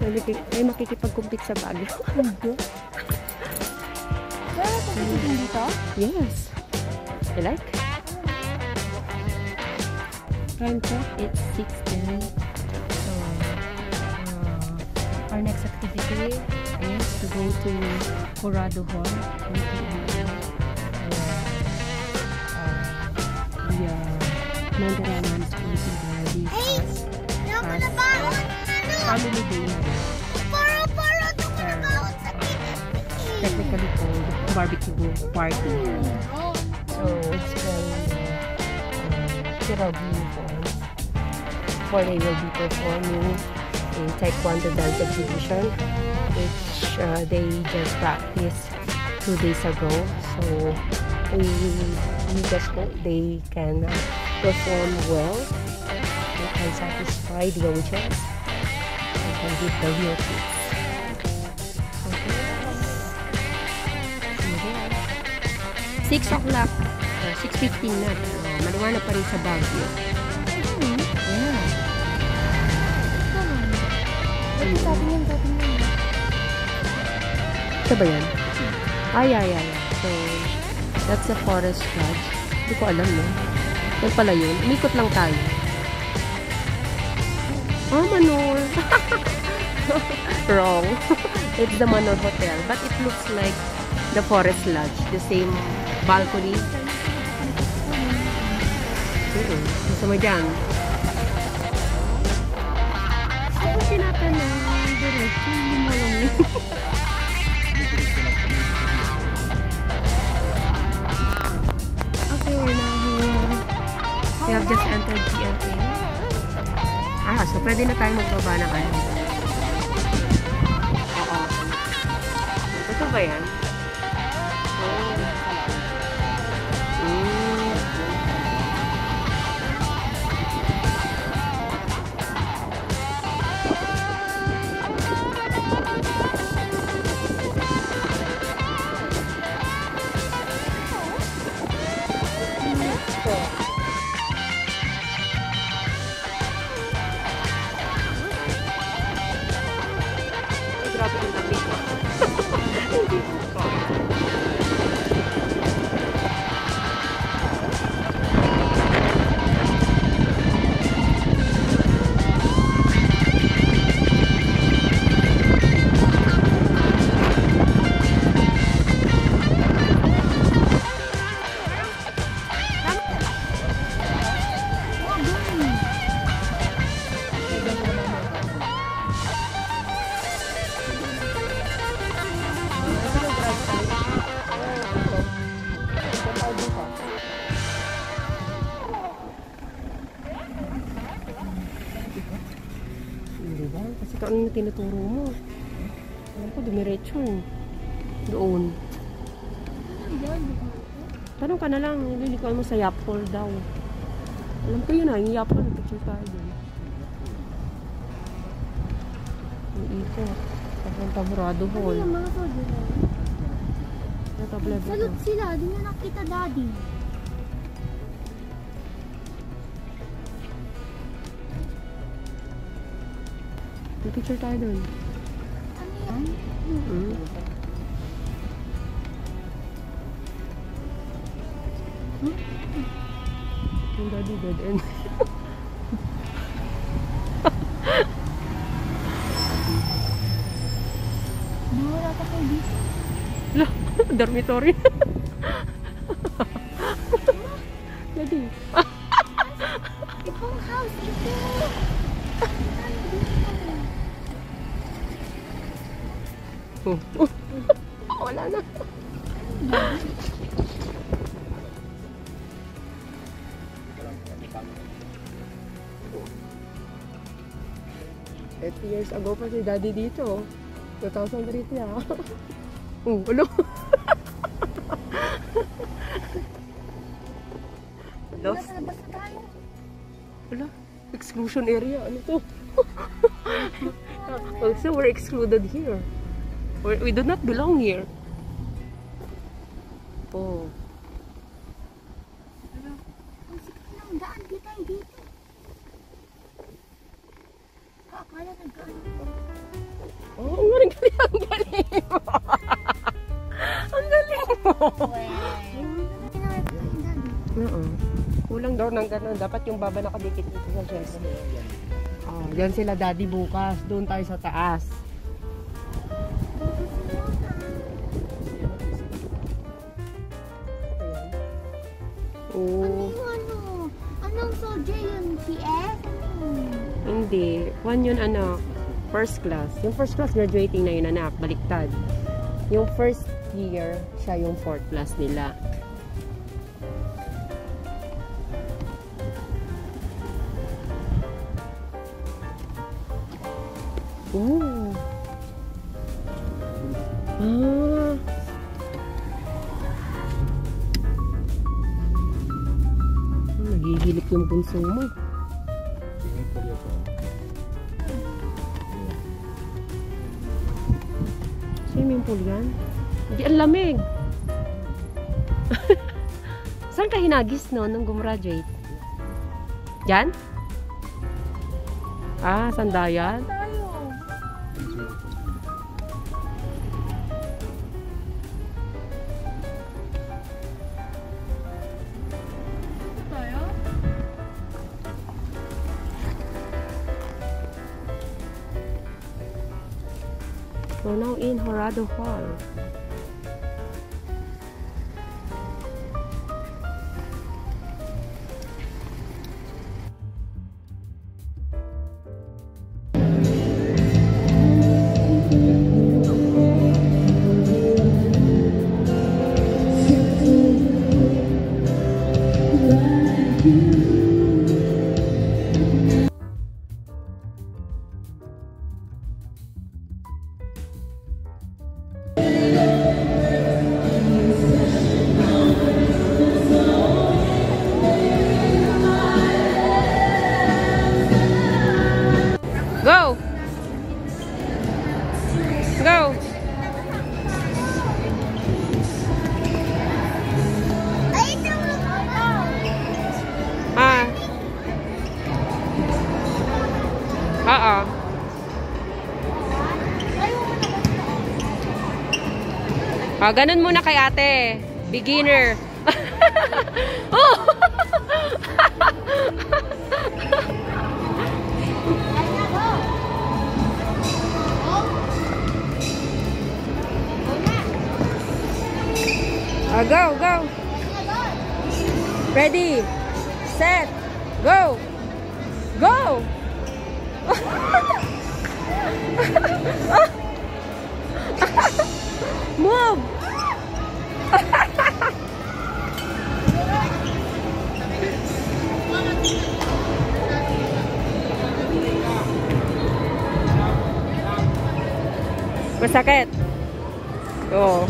Ay, makikipag-compete sa Baguio. Hindi. Kaya competition dito? Yes. You like? Time check. It's 6:10. So, our next activity is to go to Corrado Hall. Mandarayans will be there. Family day. Technically called barbecue party. So it's called Kiragi Falls. For they will be performing a Taekwondo dance exhibition, which they just practiced 2 days ago. So we just hope they can perform well. They can satisfy the audience. They can give the real kids. 6 o'clock, 6:15 na. Maliwanag pa rin sa Baguio. Yeah. Sabi niyan. Ito ba yan? Ay. So, that's the forest lodge. Hindi ko alam, no? Yan pala yun. Umikot lang tayo. Manor. Wrong. It's the Manor Hotel. But it looks like the forest lodge. The same balcony. Gusto mo dyan? Ako tinatanong diretso. Hindi mo alam yun. Okay, we're now here. We have just entered GMA. So pwede na tayo magbaba ng ano. Oo. Ito ba yan? Grabe ang dami. Kasi ito ano tinuturo mo. Alam ko, dumiretso. Doon. Tanong ka na lang, hindi ko mo sa Yapol daw. Alam ko yun yung Yapol, picture tayo dun. Yung ikot. Papunta Corrado Hall. Ano yung mga todo na? Salud sila, di na nakita daddy. May picture tayo dun. Ano yan? Yung daddy dead end. Nawala ka kayo dito. Dormitory. Daddy. Ibang house ito. Wala na. Eight years ago pa si Daddy dito. 2003 ah. Ulo. Lost. Wala. Exclusion area. Ano to? Also, we're excluded here. We do not belong here. Oh. Ang sikap ng daan dito, dito. Akala nagkaan. laro ng gano'n. Dapat yung baba nakadikit dito sa chest. Oh, yan sila daddy bukas. Doon tayo sa taas. Oh. Ano? Anong soldier yun? PF? Hindi. One yun anak. First class. Yung first class graduating na yun anak. Baliktad. Yung first year, siya yung fourth class nila. Ooh. Ah. Nagigilik yung bunso mo. Swimming pool yan? Hindi, ang lamig. Saan ka hinagis no nung gumraduate? Diyan? Ah, Sandayan? We're now in Horado Hall. Go! Go! Ah. Oo. Ah, ganun muna kay ate. Beginner. Oh! Go, go. Ready, set, go. Go. Move. Masakit. Oh.